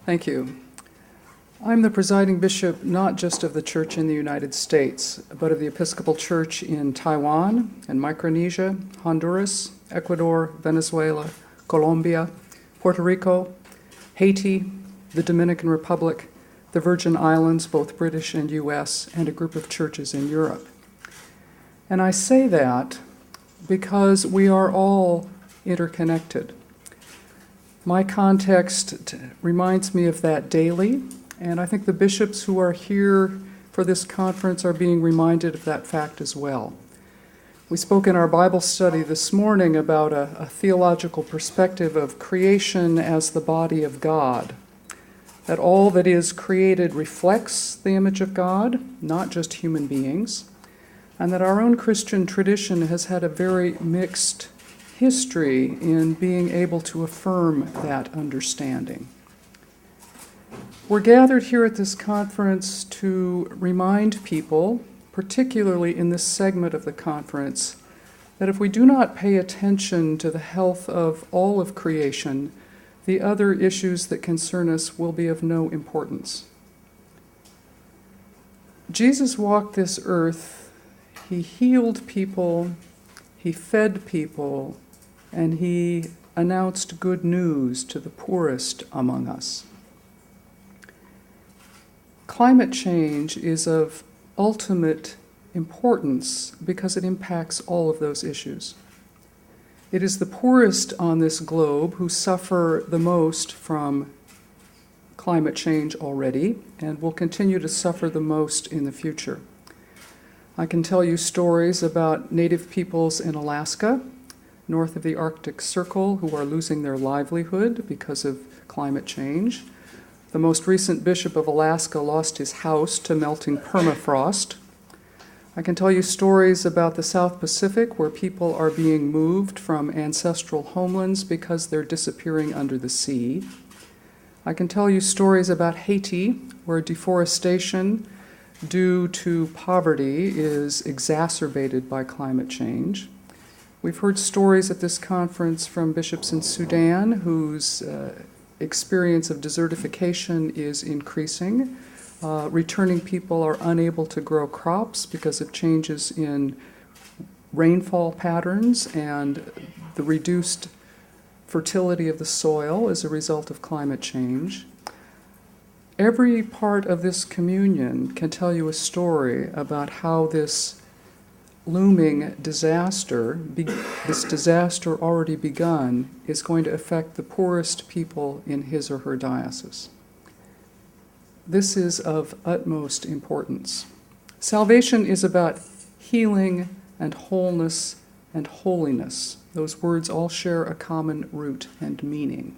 Thank you. I'm the presiding bishop not just of the Church in the United States, but of the Episcopal Church in Taiwan and Micronesia, Honduras, Ecuador, Venezuela, Colombia, Puerto Rico, Haiti, the Dominican Republic, the Virgin Islands, both British and U.S., and a group of churches in Europe. And I say that because we are all interconnected. My context reminds me of that daily, and I think the bishops who are here for this conference are being reminded of that fact as well. We spoke in our Bible study this morning about a theological perspective of creation as the body of God, that all that is created reflects the image of God, not just human beings, and that our own Christian tradition has had a very mixed history in being able to affirm that understanding. We're gathered here at this conference to remind people, particularly in this segment of the conference, that if we do not pay attention to the health of all of creation, the other issues that concern us will be of no importance. Jesus walked this earth. He healed people, he fed people, and he announced good news to the poorest among us. Climate change is of ultimate importance because it impacts all of those issues. It is the poorest on this globe who suffer the most from climate change already and will continue to suffer the most in the future. I can tell you stories about native peoples in Alaska, north of the Arctic Circle, who are losing their livelihood because of climate change. The most recent bishop of Alaska lost his house to melting permafrost. I can tell you stories about the South Pacific, where people are being moved from ancestral homelands because they're disappearing under the sea. I can tell you stories about Haiti, where deforestation due to poverty is exacerbated by climate change. We've heard stories at this conference from bishops in Sudan whose experience of desertification is increasing. Returning people are unable to grow crops because of changes in rainfall patterns and the reduced fertility of the soil as a result of climate change. Every part of this communion can tell you a story about how this looming disaster, this disaster already begun, is going to affect the poorest people in his or her diocese. This is of utmost importance. Salvation is about healing and wholeness and holiness. Those words all share a common root and meaning.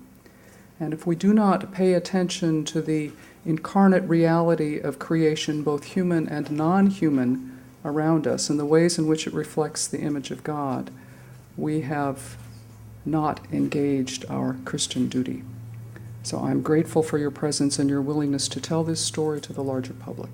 And if we do not pay attention to the incarnate reality of creation, both human and non-human, around us and the ways in which it reflects the image of God, we have not engaged our Christian duty. So I'm grateful for your presence and your willingness to tell this story to the larger public.